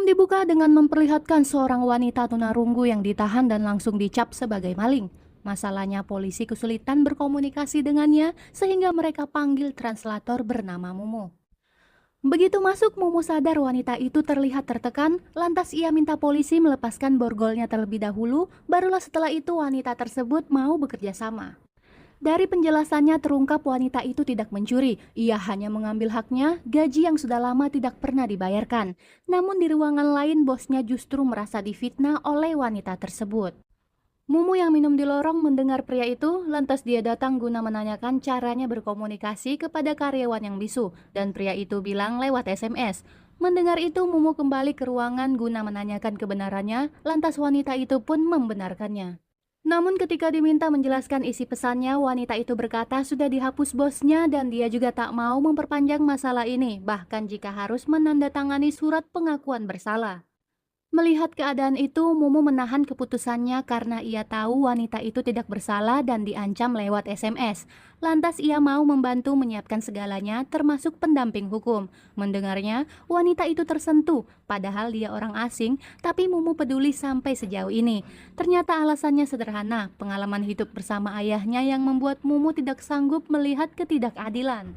Film dibuka dengan memperlihatkan seorang wanita tunarunggu yang ditahan dan langsung dicap sebagai maling. Masalahnya polisi kesulitan berkomunikasi dengannya sehingga mereka panggil translator bernama Mumu. Begitu masuk, Mumu sadar wanita itu terlihat tertekan, lantas ia minta polisi melepaskan borgolnya terlebih dahulu, barulah setelah itu wanita tersebut mau bekerja sama. Dari penjelasannya terungkap wanita itu tidak mencuri, ia hanya mengambil haknya, gaji yang sudah lama tidak pernah dibayarkan. Namun di ruangan lain bosnya justru merasa difitnah oleh wanita tersebut. Mumu yang minum di lorong mendengar pria itu, lantas dia datang guna menanyakan caranya berkomunikasi kepada karyawan yang bisu, dan pria itu bilang lewat SMS. Mendengar itu, Mumu kembali ke ruangan guna menanyakan kebenarannya, lantas wanita itu pun membenarkannya. Namun ketika diminta menjelaskan isi pesannya, wanita itu berkata sudah dihapus bosnya dan dia juga tak mau memperpanjang masalah ini, bahkan jika harus menandatangani surat pengakuan bersalah. Melihat keadaan itu, Mumu menahan keputusannya karena ia tahu wanita itu tidak bersalah dan diancam lewat SMS. Lantas ia mau membantu menyiapkan segalanya termasuk pendamping hukum. Mendengarnya, wanita itu tersentuh, padahal dia orang asing, tapi Mumu peduli sampai sejauh ini. Ternyata alasannya sederhana, pengalaman hidup bersama ayahnya yang membuat Mumu tidak sanggup melihat ketidakadilan.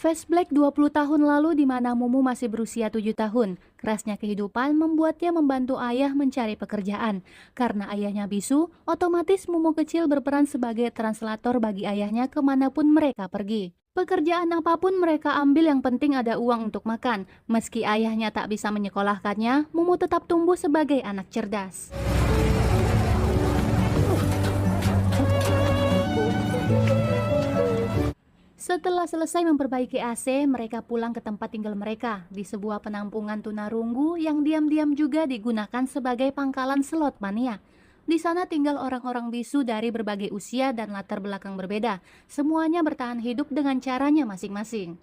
Flashback 20 tahun lalu di mana Mumu masih berusia 7 tahun. Kerasnya kehidupan membuatnya membantu ayah mencari pekerjaan. Karena ayahnya bisu, otomatis Mumu kecil berperan sebagai translator bagi ayahnya kemanapun mereka pergi. Pekerjaan apapun mereka ambil, yang penting ada uang untuk makan. Meski ayahnya tak bisa menyekolahkannya, Mumu tetap tumbuh sebagai anak cerdas. Setelah selesai memperbaiki AC, mereka pulang ke tempat tinggal mereka di sebuah penampungan tunarunggu yang diam-diam juga digunakan sebagai pangkalan slot mania. Di sana tinggal orang-orang bisu dari berbagai usia dan latar belakang berbeda. Semuanya bertahan hidup dengan caranya masing-masing.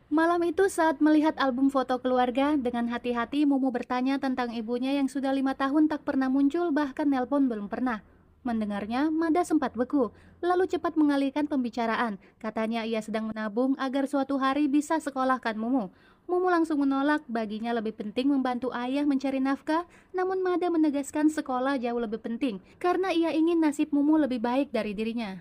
Malam itu saat melihat album foto keluarga, dengan hati-hati Mumu bertanya tentang ibunya yang sudah 5 tahun tak pernah muncul, bahkan nelpon belum pernah. Mendengarnya, Mada sempat beku, lalu cepat mengalihkan pembicaraan. Katanya ia sedang menabung agar suatu hari bisa sekolahkan Mumu. Mumu langsung menolak, baginya lebih penting membantu ayah mencari nafkah, namun Mada menegaskan sekolah jauh lebih penting, karena ia ingin nasib Mumu lebih baik dari dirinya.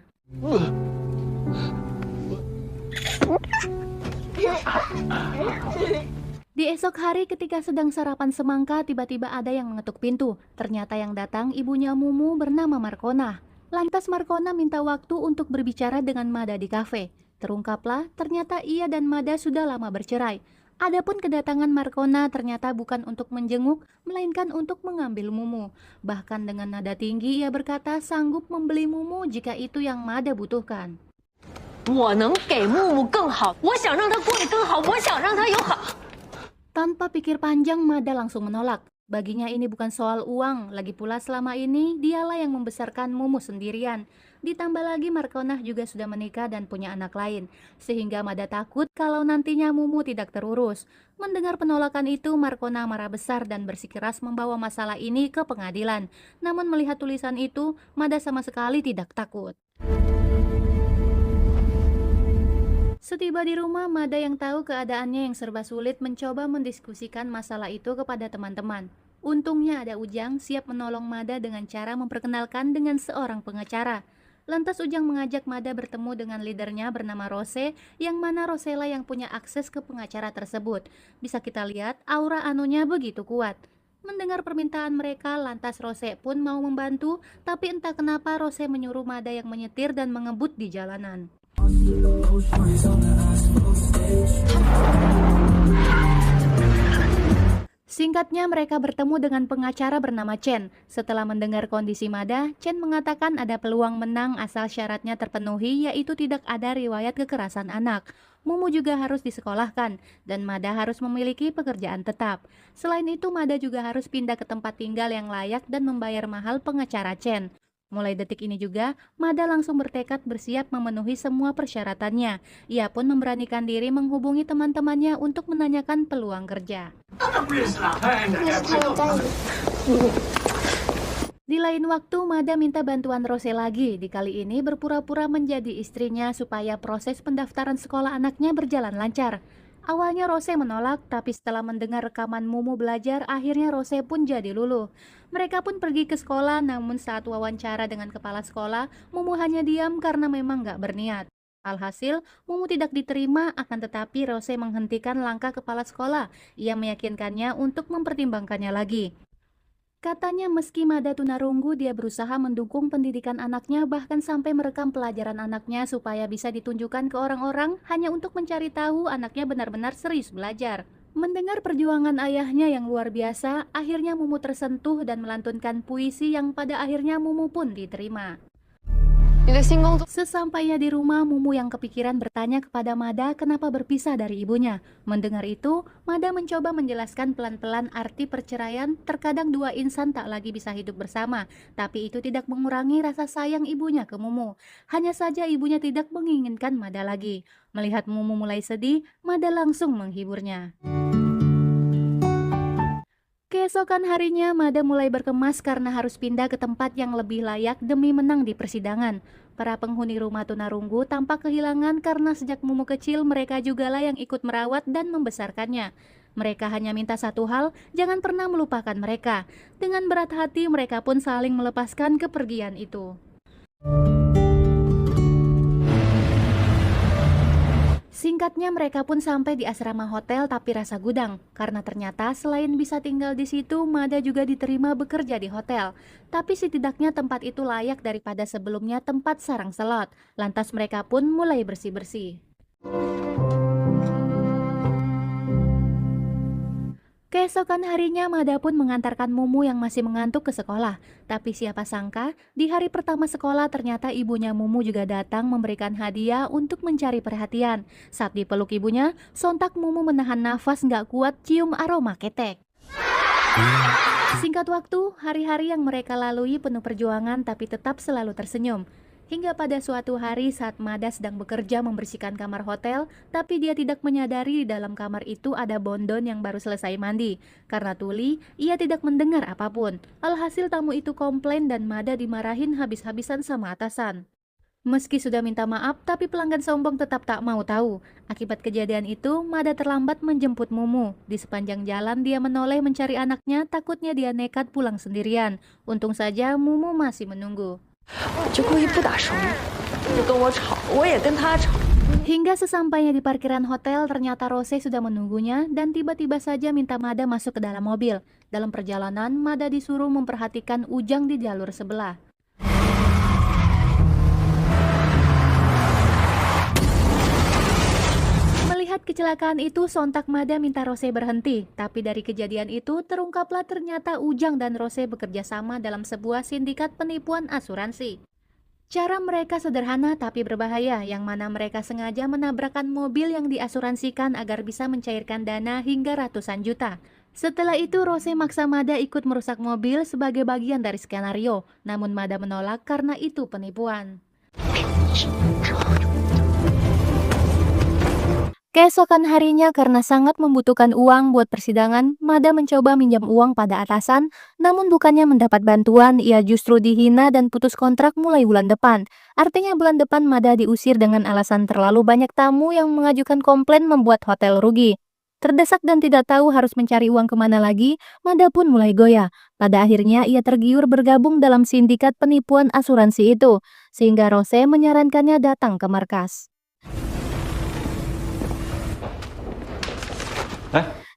Di esok hari ketika sedang sarapan semangka, tiba-tiba ada yang mengetuk pintu. Ternyata yang datang ibunya Mumu bernama Markona. Lantas Markona minta waktu untuk berbicara dengan Mada di kafe. Terungkaplah ternyata ia dan Mada sudah lama bercerai. Adapun kedatangan Markona ternyata bukan untuk menjenguk, melainkan untuk mengambil Mumu. Bahkan dengan nada tinggi ia berkata sanggup membeli Mumu jika itu yang Mada butuhkan. 我能给木木更好，我想让他过得更好，我想让他有好。 Tanpa pikir panjang, Mada langsung menolak. Baginya ini bukan soal uang, lagi pula selama ini dialah yang membesarkan Mumu sendirian. Ditambah lagi Markonah juga sudah menikah dan punya anak lain, sehingga Mada takut kalau nantinya Mumu tidak terurus. Mendengar penolakan itu, Markonah marah besar dan bersikeras membawa masalah ini ke pengadilan. Namun melihat tulisan itu, Mada sama sekali tidak takut. Setiba di rumah, Mada yang tahu keadaannya yang serba sulit mencoba mendiskusikan masalah itu kepada teman-teman. Untungnya ada Ujang siap menolong Mada dengan cara memperkenalkan dengan seorang pengacara. Lantas Ujang mengajak Mada bertemu dengan leadernya bernama Rose, yang mana Rosela yang punya akses ke pengacara tersebut. Bisa kita lihat aura anunya begitu kuat. Mendengar permintaan mereka, lantas Rose pun mau membantu, tapi entah kenapa Rose menyuruh Mada yang menyetir dan mengebut di jalanan. Singkatnya mereka bertemu dengan pengacara bernama Chen. Setelah mendengar kondisi Mada, Chen mengatakan ada peluang menang asal syaratnya terpenuhi, yaitu tidak ada riwayat kekerasan anak. Mumu juga harus disekolahkan dan Mada harus memiliki pekerjaan tetap. Selain itu, Mada juga harus pindah ke tempat tinggal yang layak dan membayar mahal pengacara Chen. Mulai detik ini juga, Mada langsung bertekad bersiap memenuhi semua persyaratannya. Ia pun memberanikan diri menghubungi teman-temannya untuk menanyakan peluang kerja. Di lain waktu, Mada minta bantuan Rose lagi. Di kali ini berpura-pura menjadi istrinya supaya proses pendaftaran sekolah anaknya berjalan lancar. Awalnya Rose menolak, tapi setelah mendengar rekaman Mumu belajar, akhirnya Rose pun jadi luluh. Mereka pun pergi ke sekolah, namun saat wawancara dengan kepala sekolah, Mumu hanya diam karena memang gak berniat. Alhasil, Mumu tidak diterima, akan tetapi Rose menghentikan langkah kepala sekolah. Ia meyakinkannya untuk mempertimbangkannya lagi. Katanya meski Mada tunarunggu, dia berusaha mendukung pendidikan anaknya, bahkan sampai merekam pelajaran anaknya supaya bisa ditunjukkan ke orang-orang hanya untuk mencari tahu anaknya benar-benar serius belajar. Mendengar perjuangan ayahnya yang luar biasa, akhirnya Mumu tersentuh dan melantunkan puisi yang pada akhirnya Mumu pun diterima. 你的新工作 Sesampainya di rumah, Mumu yang kepikiran bertanya kepada Mada kenapa berpisah dari ibunya. Mendengar itu, Mada mencoba menjelaskan pelan-pelan arti perceraian. Terkadang dua insan tak lagi bisa hidup bersama, tapi itu tidak mengurangi rasa sayang ibunya ke Mumu. Hanya saja ibunya tidak menginginkan Mada lagi. Melihat Mumu mulai sedih, Mada langsung menghiburnya. Keesokan harinya, Mada mulai berkemas karena harus pindah ke tempat yang lebih layak demi menang di persidangan. Para penghuni rumah tunarunggu tampak kehilangan karena sejak Mumu kecil mereka jugalah yang ikut merawat dan membesarkannya. Mereka hanya minta satu hal, jangan pernah melupakan mereka. Dengan berat hati mereka pun saling melepaskan kepergian itu. Singkatnya mereka pun sampai di asrama hotel tapi rasa gudang, karena ternyata selain bisa tinggal di situ, Mada juga diterima bekerja di hotel. Tapi setidaknya tempat itu layak daripada sebelumnya tempat sarang selot. Lantas mereka pun mulai bersih-bersih. Keesokan harinya, Mada pun mengantarkan Mumu yang masih mengantuk ke sekolah. Tapi siapa sangka, di hari pertama sekolah ternyata ibunya Mumu juga datang memberikan hadiah untuk mencari perhatian. Saat dipeluk ibunya, sontak Mumu menahan nafas gak kuat cium aroma ketek. Singkat waktu, hari-hari yang mereka lalui penuh perjuangan tapi tetap selalu tersenyum. Hingga pada suatu hari saat Mada sedang bekerja membersihkan kamar hotel, tapi dia tidak menyadari di dalam kamar itu ada Bondon yang baru selesai mandi. Karena tuli, ia tidak mendengar apapun. Alhasil tamu itu komplain dan Mada dimarahin habis-habisan sama atasan. Meski sudah minta maaf, tapi pelanggan sombong tetap tak mau tahu. Akibat kejadian itu, Mada terlambat menjemput Mumu. Di sepanjang jalan dia menoleh mencari anaknya, takutnya dia nekat pulang sendirian. Untung saja Mumu masih menunggu. 就故意不打手语，就跟我吵，我也跟他吵。 Hingga sesampainya di parkiran hotel, ternyata Rose sudah menunggunya dan tiba-tiba saja minta Mada masuk ke dalam mobil. Dalam perjalanan, Mada disuruh memperhatikan Ujang di jalur sebelah. Melihat kecelakaan itu, sontak Mada minta Rose berhenti. Tapi dari kejadian itu, terungkaplah ternyata Ujang dan Rose bekerja sama dalam sebuah sindikat penipuan asuransi. Cara mereka sederhana tapi berbahaya, yang mana mereka sengaja menabrakkan mobil yang diasuransikan agar bisa mencairkan dana hingga ratusan juta. Setelah itu, Rose maksa Mada ikut merusak mobil sebagai bagian dari skenario. Namun Mada menolak karena itu penipuan. Keesokan harinya karena sangat membutuhkan uang buat persidangan, Mada mencoba minjam uang pada atasan, namun bukannya mendapat bantuan, ia justru dihina dan putus kontrak mulai bulan depan. Artinya bulan depan Mada diusir dengan alasan terlalu banyak tamu yang mengajukan komplain membuat hotel rugi. Terdesak dan tidak tahu harus mencari uang kemana lagi, Mada pun mulai goyah. Pada akhirnya ia tergiur bergabung dalam sindikat penipuan asuransi itu, sehingga Rose menyarankannya datang ke markas.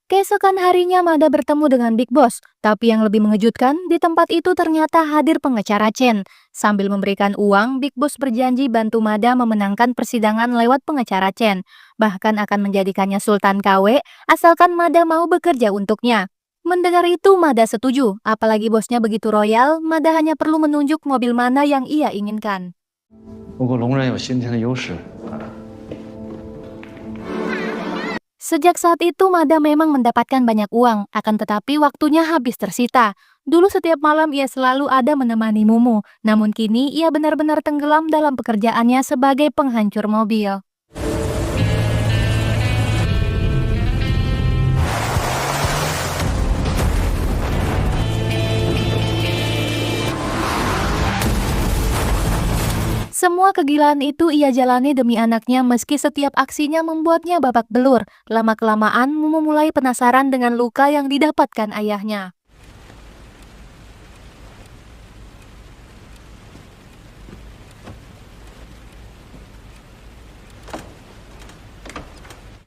Keesokan harinya Mada bertemu dengan Big Boss, tapi yang lebih mengejutkan, di tempat itu ternyata hadir pengacara Chen. Sambil memberikan uang, Big Boss berjanji bantu Mada memenangkan persidangan lewat pengacara Chen. Bahkan akan menjadikannya Sultan KW, asalkan Mada mau bekerja untuknya. Mendengar itu, Mada setuju, apalagi bosnya begitu royal, Mada hanya perlu menunjuk mobil mana yang ia inginkan. 不过龙人有先天的优势。 Sejak saat itu, Mada memang mendapatkan banyak uang, akan tetapi waktunya habis tersita. Dulu setiap malam ia selalu ada menemani Mumu, namun kini ia benar-benar tenggelam dalam pekerjaannya sebagai penghancur mobil. Semua kegilaan itu ia jalani demi anaknya meski setiap aksinya membuatnya babak belur. Lama-kelamaan Mumu mulai penasaran dengan luka yang didapatkan ayahnya.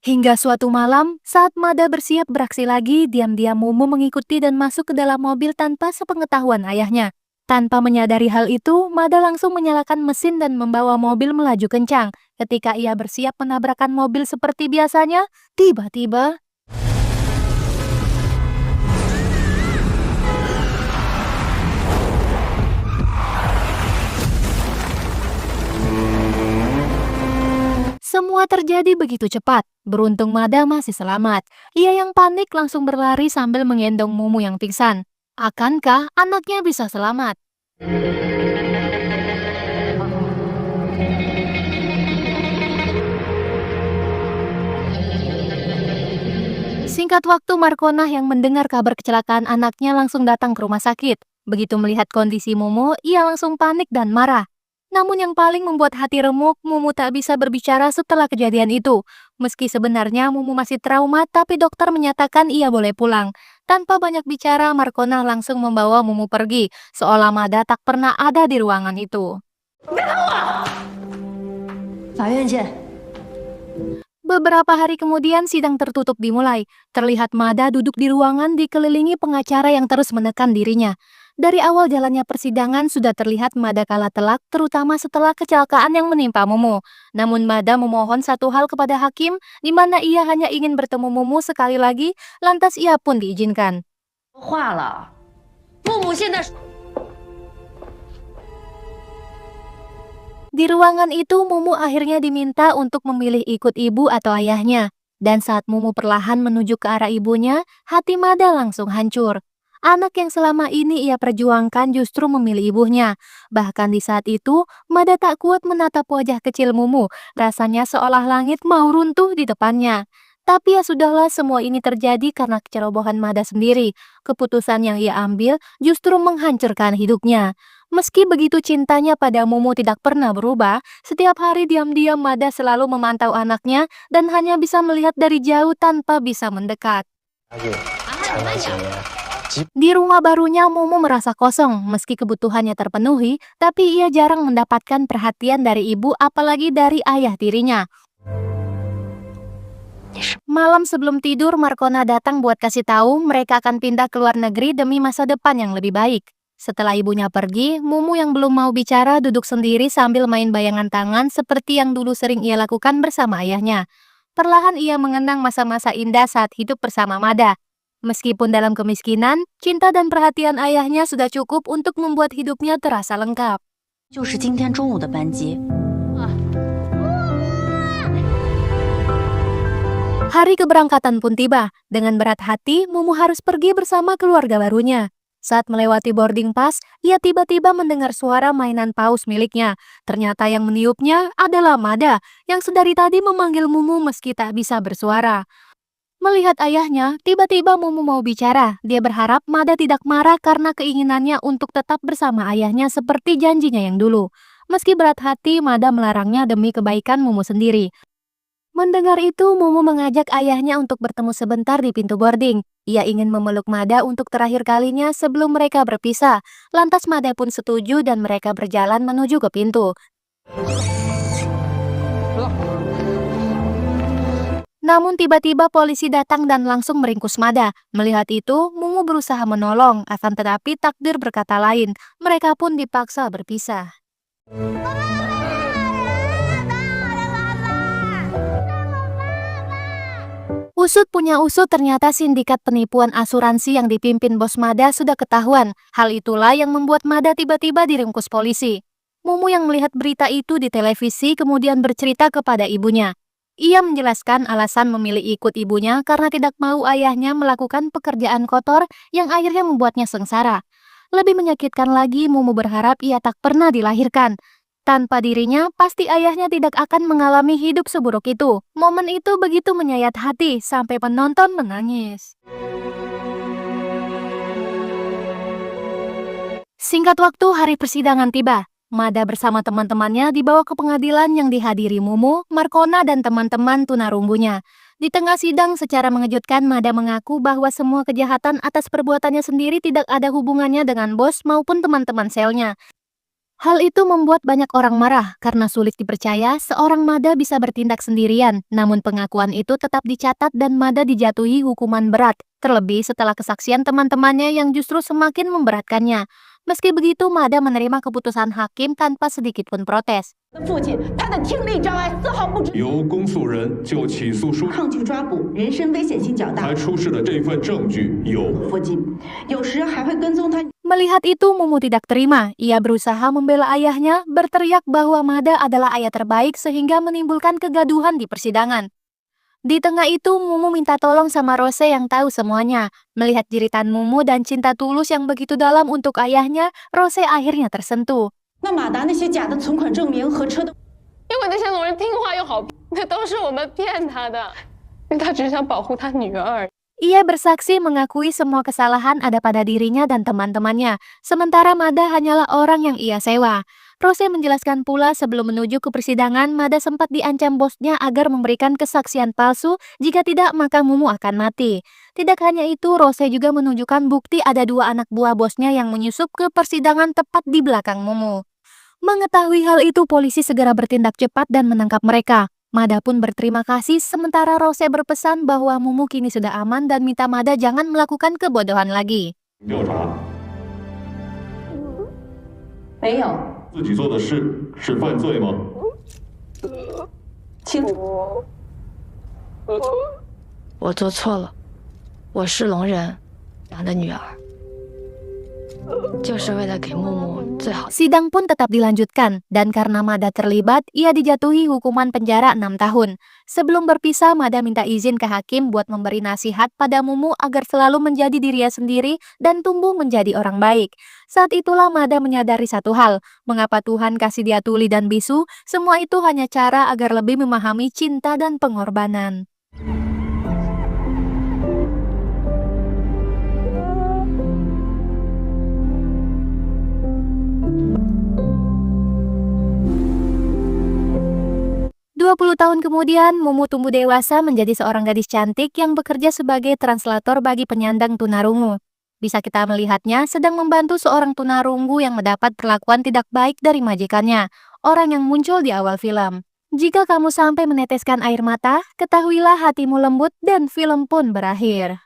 Hingga suatu malam, saat Mada bersiap beraksi lagi, diam-diam Mumu mengikuti dan masuk ke dalam mobil tanpa sepengetahuan ayahnya. Tanpa menyadari hal itu, Mada langsung menyalakan mesin dan membawa mobil melaju kencang. Ketika ia bersiap menabrakkan mobil seperti biasanya, tiba-tiba semua terjadi begitu cepat. Beruntung Mada masih selamat. Ia yang panik langsung berlari sambil menggendong Mumu yang pingsan. Akankah anaknya bisa selamat? Singkat waktu, Markonah yang mendengar kabar kecelakaan anaknya langsung datang ke rumah sakit. Begitu melihat kondisi Mumu, ia langsung panik dan marah. Namun yang paling membuat hati remuk, Mumu tak bisa berbicara setelah kejadian itu. Meski sebenarnya Mumu masih trauma, tapi dokter menyatakan ia boleh pulang. Tanpa banyak bicara, Markonah langsung membawa Mumu pergi, seolah Mada tak pernah ada di ruangan itu. 法院见。 Beberapa hari kemudian sidang tertutup dimulai. Terlihat Mada duduk di ruangan dikelilingi pengacara yang terus menekan dirinya. Dari awal jalannya persidangan sudah terlihat Mada kalah telak, terutama setelah kecelakaan yang menimpa Mumu. Namun Mada memohon satu hal kepada hakim, di mana ia hanya ingin bertemu Mumu sekali lagi, lantas ia pun diizinkan. 话了，木木现在 Di ruangan itu, Mumu akhirnya diminta untuk memilih ikut ibu atau ayahnya. Dan saat Mumu perlahan menuju ke arah ibunya, hati Mada langsung hancur. Anak yang selama ini ia perjuangkan justru memilih ibunya. Bahkan di saat itu, Mada tak kuat menatap wajah kecil Mumu. Rasanya seolah langit mau runtuh di depannya. Tapi ya sudahlah, semua ini terjadi karena kecerobohan Mada sendiri. Keputusan yang ia ambil justru menghancurkan hidupnya. Meski begitu cintanya pada Mumu tidak pernah berubah, setiap hari diam-diam Mada selalu memantau anaknya dan hanya bisa melihat dari jauh tanpa bisa mendekat. Di rumah barunya Mumu merasa kosong, meski kebutuhannya terpenuhi, tapi ia jarang mendapatkan perhatian dari ibu apalagi dari ayah tirinya. Malam sebelum tidur, Markonah datang buat kasih tahu mereka akan pindah ke luar negeri demi masa depan yang lebih baik. Setelah ibunya pergi, Mumu yang belum mau bicara duduk sendiri sambil main bayangan tangan seperti yang dulu sering ia lakukan bersama ayahnya. Perlahan ia mengenang masa-masa indah saat hidup bersama Mada. Meskipun dalam kemiskinan, cinta dan perhatian ayahnya sudah cukup untuk membuat hidupnya terasa lengkap. 就是今天中午的班机。 Hari keberangkatan pun tiba. Dengan berat hati, Mumu harus pergi bersama keluarga barunya. Saat melewati boarding pass, ia tiba-tiba mendengar suara mainan paus miliknya. Ternyata yang meniupnya adalah Mada, yang sedari tadi memanggil Mumu meski tak bisa bersuara. Melihat ayahnya, tiba-tiba Mumu mau bicara. Dia berharap Mada tidak marah karena keinginannya untuk tetap bersama ayahnya seperti janjinya yang dulu. Meski berat hati, Mada melarangnya demi kebaikan Mumu sendiri. Mendengar itu, Mumu mengajak ayahnya untuk bertemu sebentar di pintu boarding. Ia ingin memeluk Mada untuk terakhir kalinya sebelum mereka berpisah. Lantas Mada pun setuju dan mereka berjalan menuju ke pintu. Namun tiba-tiba polisi datang dan langsung meringkus Mada. Melihat itu, Mumu berusaha menolong, akan tetapi takdir berkata lain. Mereka pun dipaksa berpisah. Usut punya usut, ternyata sindikat penipuan asuransi yang dipimpin bos Mada sudah ketahuan. Hal itulah yang membuat Mada tiba-tiba diringkus polisi. Mumu yang melihat berita itu di televisi kemudian bercerita kepada ibunya. Ia menjelaskan alasan memilih ikut ibunya karena tidak mau ayahnya melakukan pekerjaan kotor yang akhirnya membuatnya sengsara. Lebih menyakitkan lagi, Mumu berharap ia tak pernah dilahirkan. Tanpa dirinya, pasti ayahnya tidak akan mengalami hidup seburuk itu. Momen itu begitu menyayat hati, sampai penonton menangis. Singkat waktu, hari persidangan tiba. Mada bersama teman-temannya dibawa ke pengadilan yang dihadiri Mumu, Markona, dan teman-teman tunarunggunya. Di tengah sidang, secara mengejutkan Mada mengaku bahwa semua kejahatan atas perbuatannya sendiri tidak ada hubungannya dengan bos maupun teman-teman selnya. Hal itu membuat banyak orang marah karena sulit dipercaya seorang Mada bisa bertindak sendirian. Namun pengakuan itu tetap dicatat dan Mada dijatuhi hukuman berat, terlebih setelah kesaksian teman-temannya yang justru semakin memberatkannya. Meski begitu, Mada menerima keputusan hakim tanpa sedikit pun protes. 父亲，他的听力障碍丝毫不由公诉人就起诉书抗拒抓捕，人身危险性较大还。出示的这份证据有附近有时还会跟踪他。 Melihat itu, Mumu tidak terima. Ia berusaha membela ayahnya, berteriak bahwa Mada adalah ayah terbaik sehingga menimbulkan kegaduhan di persidangan. Di tengah itu, Mumu minta tolong sama Rose yang tahu semuanya. Melihat jeritan Mumu dan cinta tulus yang begitu dalam untuk ayahnya, Rose akhirnya tersentuh. 那马达那些假的存款证明和车的，因为那些聋人听话又好，那都是我们骗他的，因为他只想保护他女儿。 Ia bersaksi mengakui semua kesalahan ada pada dirinya dan teman-temannya, sementara Mada hanyalah orang yang ia sewa. Rose menjelaskan pula sebelum menuju ke persidangan, Mada sempat diancam bosnya agar memberikan kesaksian palsu, jika tidak maka Mumu akan mati. Tidak hanya itu, Rose juga menunjukkan bukti ada 2 anak buah bosnya yang menyusup ke persidangan tepat di belakang Mumu. Mengetahui hal itu, polisi segera bertindak cepat dan menangkap mereka. Mada pun berterima kasih, sementara Rose berpesan bahwa Mumu kini sudah aman dan minta Mada jangan melakukan kebodohan lagi. 调查，没有自己做的事是犯罪吗？清楚。我做错了，我是聋人养的女儿，就是为了给木木最好的。 Sidang pun tetap dilanjutkan, dan karena Mada terlibat, ia dijatuhi hukuman penjara 6 tahun. Sebelum berpisah, Mada minta izin ke hakim buat memberi nasihat pada Mumu agar selalu menjadi dirinya sendiri dan tumbuh menjadi orang baik. Saat itulah Mada menyadari satu hal, mengapa Tuhan kasih dia tuli dan bisu, semua itu hanya cara agar lebih memahami cinta dan pengorbanan. Puluh tahun kemudian, Mumu tumbuh dewasa menjadi seorang gadis cantik yang bekerja sebagai translator bagi penyandang tunarungu. Bisa kita melihatnya sedang membantu seorang tunarunggu yang mendapat perlakuan tidak baik dari majikannya, orang yang muncul di awal film. Jika kamu sampai meneteskan air mata, ketahuilah hatimu lembut dan film pun berakhir.